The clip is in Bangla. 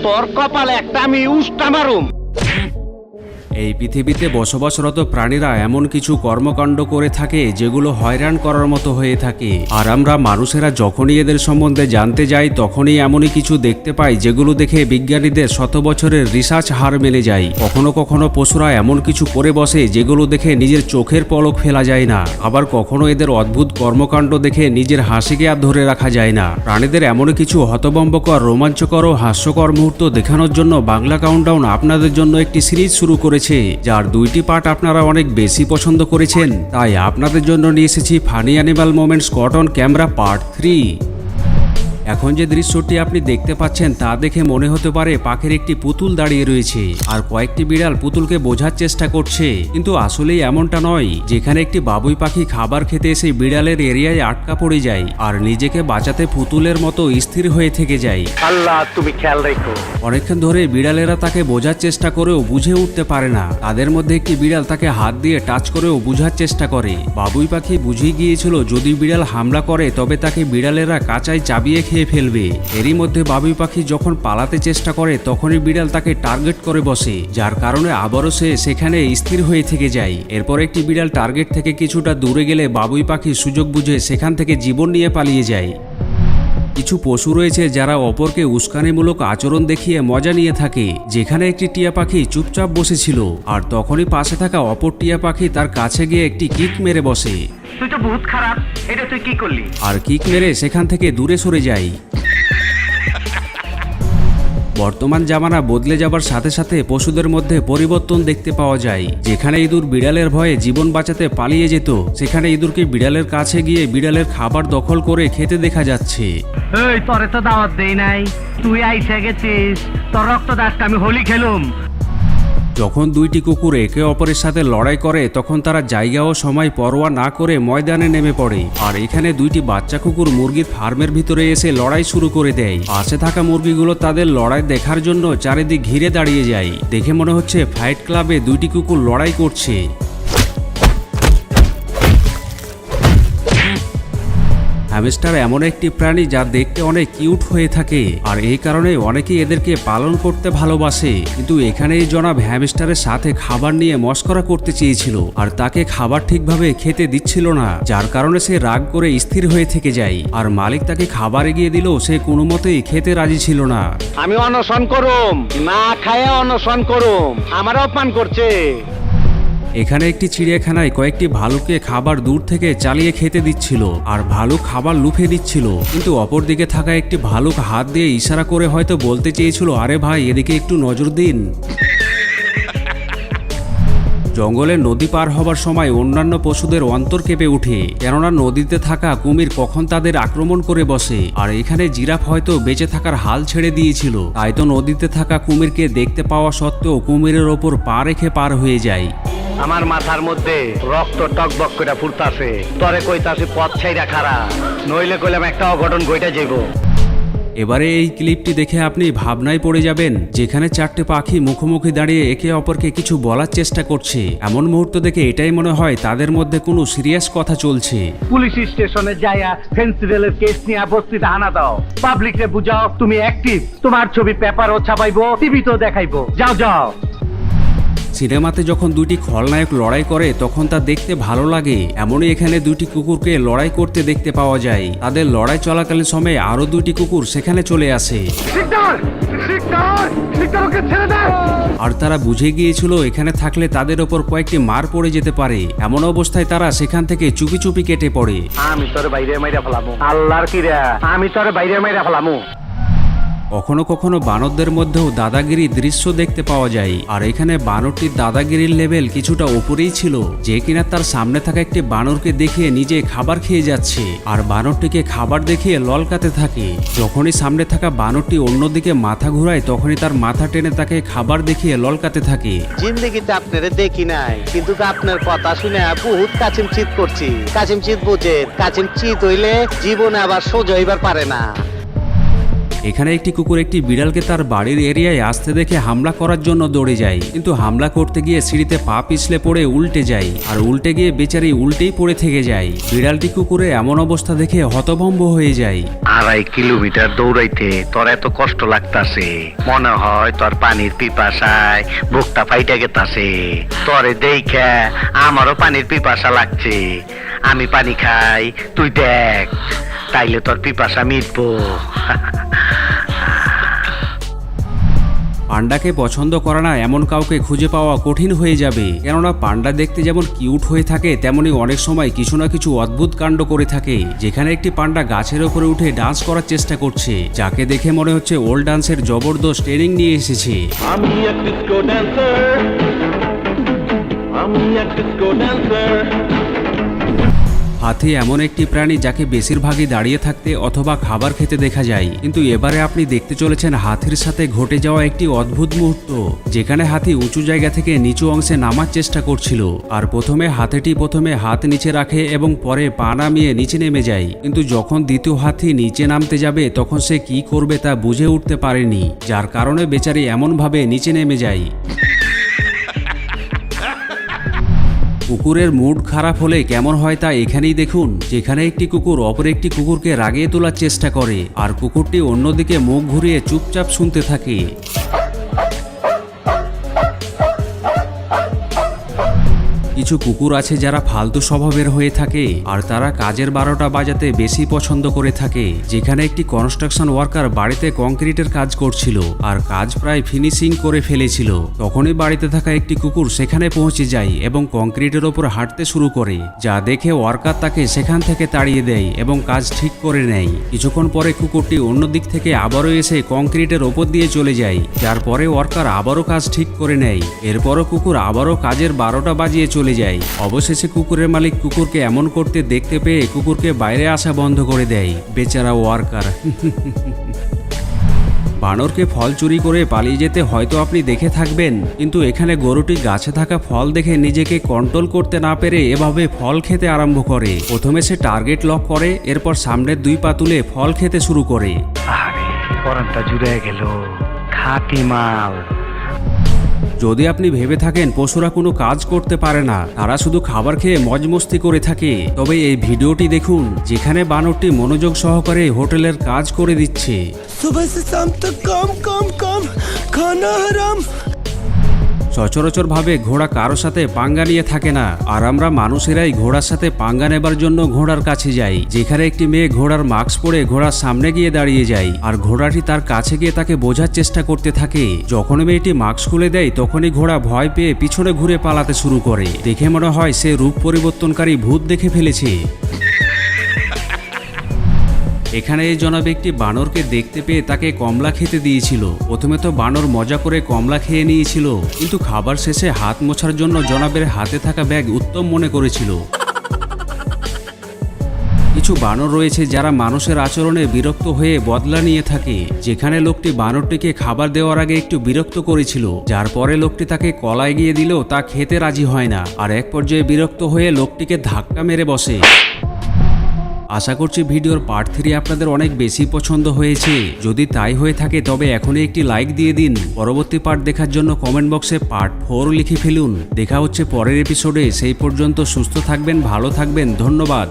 তোর কপালে একটা আমি উষ্টা মারুম। এই পৃথিবীতে বসবাসরত প্রাণীরা এমন কিছু কর্মকাণ্ড করে থাকে যেগুলো হয়রান করার মতো হয়ে থাকে, আর আমরা মানুষেরা যখনই এদের সম্বন্ধে জানতে যাই তখনই এমনই কিছু দেখতে পাই যেগুলো দেখে বিজ্ঞানীদের শত বছরের রিসার্চ হার মেনে যায়। কখনো কখনো পশুরা এমন কিছু করে বসে যেগুলো দেখে নিজের চোখের পলক ফেলা যায় না, আবার কখনো এদের অদ্ভুত কর্মকাণ্ড দেখে নিজের হাসিকে আর ধরে রাখা যায় না। প্রাণীদের এমন কিছু হতভম্বকর, রোমাঞ্চকর ও হাস্যকর মুহূর্ত দেখানোর জন্য বাংলা কাউন্টডাউন আপনাদের জন্য একটি সিরিজ শুরু করেছে, যার 2টি পার্ট আপনারা অনেক বেশি পছন্দ করেছেন। তাই আপনাদের জন্য নিয়ে এসেছি funny animal moments caught on camera part 3। এখন যে দৃশ্যটি আপনি দেখতে পাচ্ছেন তা দেখে মনে হতে পারে পাখির একটি পুতুল দাঁড়িয়ে রয়েছে আর কয়েকটি বিড়াল পুতুলকে বোঝার চেষ্টা করছে, কিন্তু আসলেই এমনটা নয়। যেখানে একটি বাবুই পাখি খাবার খেতে এসে বিড়ালের এরিয়ায় আটকা পড়ে যায় আর নিজেকে বাঁচাতে পুতুলের মতো স্থির হয়ে থেকে যায়। আল্লাহ তুমি খেয়াল রেখো। অনেকক্ষণ ধরে বিড়ালেরা তাকে বোঝার চেষ্টা করেও বুঝে উঠতে পারে না। তাদের মধ্যে একটি বিড়াল তাকে হাত দিয়ে টাচ করেও বুঝার চেষ্টা করে। বাবুই পাখি বুঝে গিয়েছিল যদি বিড়াল হামলা করে তবে তাকে বিড়ালেরা কাঁচায় চাবিয়ে খেয়ে ফেলবে। এরই মধ্যে বাবুই পাখি যখন পালাতে চেষ্টা করে তখনই বিড়াল তাকে টার্গেট করে বসে, যার কারণে আবারও সে সেখানে স্থির হয়ে থেকে যায়। এরপর একটি বিড়াল টার্গেট থেকে কিছুটা দূরে গেলে বাবুই পাখি সুযোগ বুঝে সেখান থেকে জীবন নিয়ে পালিয়ে যায়। কিছু পশু রয়েছে যারা অপরকে উস্কানিমূলক আচরণ দেখিয়ে মজা নিয়ে থাকে। যেখানে একটি টিয়া পাখি চুপচাপ বসেছিল আর তখনই পাশে থাকা অপর টিয়া পাখি তার কাছে গিয়ে একটি কিক মেরে বসে। তুই তো বহুত খারাপ, এটা তুই কি করলি? আর কিক মেরে সেখান থেকে দূরে সরে যায়। বর্তমান জামানা বদলে যাবার সাথে সাথে পশুদের মধ্যে পরিবর্তন দেখতে পাওয়া যায়। যেখানে ইঁদুর বিড়ালের ভয়ে জীবন বাঁচাতে পালিয়ে যেত, সেখানে ইঁদুরকে বিড়ালের কাছে গিয়ে বিড়ালের খাবার দখল করে খেতে দেখা যাচ্ছে। এই তোরে তো দাওয়াত দেই নাই, তুই আইসা গেছিস, তোর রক্ত দাসটা আমি হোলি খেলুম। যখন 2টি কুকুর একে অপরের সাথে লড়াই করে তখন তারা জায়গা ও সময় পরোয়া না করে ময়দানে নেমে পড়ে। আর এখানে 2টি বাচ্চা কুকুর মুরগির ফার্মের ভিতরে এসে লড়াই শুরু করে দেয়। পাশে থাকা মুরগিগুলো তাদের লড়াই দেখার জন্য চারিদিক ঘিরে দাঁড়িয়ে যায়। দেখে মনে হচ্ছে ফাইট ক্লাবে 2টি কুকুর লড়াই করছে। হ্যামস্টার এমন একটি প্রাণী যা দেখতে অনেক কিউট হয়ে থাকে, আর এই কারণে অনেকেই এদেরকে পালন করতে ভালোবাসে। কিন্তু এখানেই জনাব হ্যামস্টারের সাথে খাবার নিয়ে মস্করা করতে চেয়েছিল আর তাকে খাবার ঠিকভাবে খেতে দিচ্ছিল না, যার কারণে সে রাগ করে স্থির হয়ে থেকে যায়। আর মালিক তাকে খাবার এগিয়ে দিলেও সে কোনো মতেই খেতে রাজি ছিল না। আমি অনশন করুম, না খায় অনশন করুম, আমার অপমান করছে। এখানে একটি চিড়িয়াখানায় কয়েকটি ভালুককে খাবার দূর থেকে চালিয়ে খেতে দিচ্ছিল আর ভালুক খাবার লুফে দিচ্ছিল, কিন্তু অপরদিকে থাকা একটি ভালুক হাত দিয়ে ইশারা করে হয়তো বলতে চেয়েছিল, আরে ভাই এদিকে একটু নজর দিন। জঙ্গলে নদী পার হবার সময় অন্যান্য পশুদের অন্তর কেঁপে ওঠে, কেননা নদীতে থাকা কুমির কখন তাদের আক্রমণ করে বসে। আর এখানে জিরাফ হয়তো বেঁচে থাকার হাল ছেড়ে দিয়েছিল, তাই তো নদীতে থাকা কুমিরকে দেখতে পাওয়া সত্ত্বেও কুমিরের ওপর পা রেখে পার হয়ে যায়। আমার মাথার মধ্যে রক্ত টকবক করে ফুটতাছে, তরে কইতাছে পথ ছাইরা খারা, নইলে কইলাম একটা অঘটন ঘইটা যাইব। এবারে এই ক্লিপটি দেখে আপনি ভাবনায় পড়ে যাবেন, যেখানে 4টে পাখি মুখোমুখি দাঁড়িয়ে একে অপরকে কিছু বলার চেষ্টা করছে। এমন মুহূর্ত দেখে এটাই মনে হয় তাদের মধ্যে কোনো সিরিয়াস কথা চলছে। পুলিশ স্টেশনে যাইয়া ফেন্সিডেলের কেস নিয়ে বস্তিতে হানা দাও, পাবলিকরে বুঝাও তুমি অ্যাক্টিভ, তোমার ছবি পেপারও ছাপাইবো, টিভিতেও দেখাইবো, যাও যাও। সিনেমাতে যখন 2টি খলনায়ক লড়াই করে তখন তা দেখতে ভালো লাগে, এমনই এখানে 2টি কুকুরকে লড়াই করতে দেখতে পাওয়া যায়। তাদের লড়াই চলাকালীন সময়ে আরো 2টি কুকুর সেখানে চলে আসে আর তারা বুঝে গিয়েছিল এখানে থাকলে তাদের ওপর কয়েকটি মার পড়ে যেতে পারে। এমন অবস্থায় তারা সেখান থেকে চুপি চুপি কেটে পড়ে। আমি তোর বাইরে মাইরা ফেলামু, আল্লাহর কিরা, আমি তোর বাইরে মাইরা ফেলামু। কখনো কখনো বানরদের মধ্যেও দাদাগিরি দৃশ্য দেখতে পাওয়া যায়, আর এখানে বানরটির দাদাগিরির লেভেল কিছুটা উপরেই ছিল, যে কিনা তার সামনে থাকা একটি বানরকে দেখিয়ে নিজে খাবার খেয়ে যাচ্ছে আর বানরটিকে খাবার দেখিয়ে ললকাতে থাকে। যখনই সামনে থাকা বানরটি অন্যদিকে মাথা ঘুরায় তখনই তার মাথা টেনে তাকে খাবার দেখিয়ে ললকাতে থাকে। জিন্দগিতে আপনারে দেখি নাই, কিন্তু আপনার কথা শুনে বহুত কাচিম চিত করছি। কাচিম চিত বুঝে, কাচিম চিত হইলে জীবনে আবার সোজা হইবার পারে না। এখানে একটি কুকুর একটি বিড়ালকে তার বাড়ির এরিয়ায় আসতে দেখে হামলা করার জন্য দৌড়ে যায়, কিন্তু হামলা করতে গিয়ে সিঁড়িতে পা পিছলে পড়ে উল্টে যায়, আর উল্টে গিয়ে বেচারি উল্টেই পড়ে থেকে যায়। বিড়ালটি কুকুরের এমন অবস্থা দেখে হতভম্ব হয়ে যায়। 2.5 কিলোমিটার দৌড়াইতে তোর এত কষ্ট লাগতাছে, মনে হয় তোর পানির পিপাসায় বুকটা ফাইটা গেতাছে। তোরে দেখে আমারও পানির পিপাসা লাগছে, আমি পানি খাই, তুই দেখ, তাইলে তোর পিপাসা মিটবো। পান্ডাকে পছন্দ করে না এমন কাউকে খুঁজে পাওয়া কঠিন হয়ে যাবে, কেননা পান্ডা দেখতে যেমন কিউট হয়ে থাকে তেমনি অনেক সময় কিছু না কিছু অদ্ভুত কাণ্ড করে থাকে। যেখানে একটি পান্ডা গাছের ওপরে উঠে ডান্স করার চেষ্টা করছে, যাকে দেখে মনে হচ্ছে ওল্ড ডান্সের জবরদস্ত ট্রেনিং নিয়ে এসেছে। আমি এক ডিস্কো ড্যান্সার, আমি এক ডিস্কো ড্যান্সার। হাতি এমন একটি প্রাণী যাকে বেশিরভাগই দাঁড়িয়ে থাকতে অথবা খাবার খেতে দেখা যায়, কিন্তু এবারে আপনি দেখতে চলেছেন হাতির সাথে ঘটে যাওয়া একটি অদ্ভুত মুহূর্ত, যেখানে হাতি উঁচু জায়গা থেকে নিচু অংশে নামার চেষ্টা করছিল। আর হাতিটি প্রথমে হাত নিচে রাখে এবং পরে পা নামিয়ে নিচে নেমে যায়, কিন্তু যখন দ্বিতীয় হাতি নিচে নামতে যাবে তখন সে কি করবে তা বুঝে উঠতে পারেনি, যার কারণে বেচারি এমনভাবে নিচে নেমে যায়। কুকুরের মুড খারাপ হলে কেমন হয় তা এখানেই দেখুন, যেখানে একটি কুকুর অপর একটি কুকুরকে রাগিয়ে তোলার চেষ্টা করে, আর কুকুরটি অন্যদিকে মুখ ঘুরিয়ে চুপচাপ শুনতে থাকে। কিছু কুকুর আছে যারা ফালতু স্বভাবের হয়ে থাকে, আর তারা কাজের 12টা বাজাতে বেশি পছন্দ করে থাকে। যেখানে একটি কনস্ট্রাকশন ওয়ার্কার বাড়িতে কংক্রিটের কাজ করছিল, আর কাজ প্রায় ফিনিশিং করে ফেলেছিল, তখনই বাড়িতে থাকা একটি কুকুর সেখানে পৌঁছে যায় এবং কংক্রিটের ওপর হাঁটতে শুরু করে, যা দেখে ওয়ার্কার তাকে সেখান থেকে তাড়িয়ে দেয় এবং কাজ ঠিক করে নেয়। কিছুক্ষণ পরে কুকুরটি অন্য দিক থেকে আবারও এসে কংক্রিটের ওপর দিয়ে চলে যায়, যার পরে ওয়ার্কার আবারও কাজ ঠিক করে নেয়। এরপরও কুকুর আবারও কাজের 12টা বাজিয়ে চলে যায়। অবশেষে কুকুরের মালিক কুকুরকে এমন করতে দেখতে পেয়ে কুকুরকে বাইরে আসা বন্ধ করে দেয়। বেচারা ওয়ার্কার। বানরকে ফল চুরি করে পালিয়ে যেতে হয়তো আপনি দেখে থাকবেন, কিন্তু এখানে গরুটি গাছে থাকা ফল দেখে নিজেকে কন্ট্রোল করতে না পেরে এভাবে ফল খেতে আরম্ভ করে। প্রথমে সে টার্গেট লক করে, এরপর সামনের 2 পা তুলে ফল খেতে শুরু করে। আরে পরানটা জুড়ে গেল, খাঁটি মাল। যদি আপনি ভেবে থাকেন পশুরা কোনো কাজ করতে পারে না, তারা শুধু খাবার খেয়ে মজমস্তি করে থাকে, তবে এই ভিডিওটি দেখুন, যেখানে বানরটি মনোযোগ সহকারে হোটেলের কাজ করে দিচ্ছে। सुबह से शाम तक काम काम काम, खाना हराम। সচরাচরভাবে ঘোড়া কারো সাথে পাঙ্গা নিয়ে থাকে না, আর আমরা মানুষেরাই ঘোড়ার সাথে পাঙ্গা নেবার জন্য ঘোড়ার কাছে যাই। যেখানে একটি মেয়ে ঘোড়ার মাস্ক পরে ঘোড়ার সামনে গিয়ে দাঁড়িয়ে যায়, আর ঘোড়াটি তার কাছে গিয়ে তাকে বোঝার চেষ্টা করতে থাকে। যখন মেয়েটি মাস্ক খুলে দেয় তখনই ঘোড়া ভয় পেয়ে পিছনে ঘুরে পালাতে শুরু করে। দেখে মনে হয় সে রূপ পরিবর্তনকারী ভূত দেখে ফেলেছে। এখানে এই জনাব একটি বানরকে দেখতে পেয়ে তাকে কমলা খেতে দিয়েছিল। প্রথমে তো বানর মজা করে কমলা খেয়ে নিয়েছিল, কিন্তু খাবার শেষে হাত মোছার জন্য জনাবের হাতে থাকা ব্যাগ উত্তম মনে করেছিল। কিছু বানর রয়েছে যারা মানুষের আচরণে বিরক্ত হয়ে বদলা নিয়ে থাকে। যেখানে লোকটি বানরটিকে খাবার দেওয়ার আগে একটু বিরক্ত করেছিল, যার পরে লোকটি তাকে কলা এগিয়ে দিলেও তা খেতে রাজি হয় না, আর এক পর্যায়ে বিরক্ত হয়ে লোকটিকে ধাক্কা মেরে বসে। আশা করছি ভিডিওর পার্ট 3 আপনাদের অনেক বেশি পছন্দ হয়েছে। যদি তাই হয়ে থাকে তবে এখনই একটি লাইক দিয়ে দিন। পরবর্তী পার্ট দেখার জন্য কমেন্ট বক্সে পার্ট 4 লিখে ফেলুন। দেখা হচ্ছে পরের এপিসোডে। সেই পর্যন্ত সুস্থ থাকবেন, ভালো থাকবেন, ধন্যবাদ।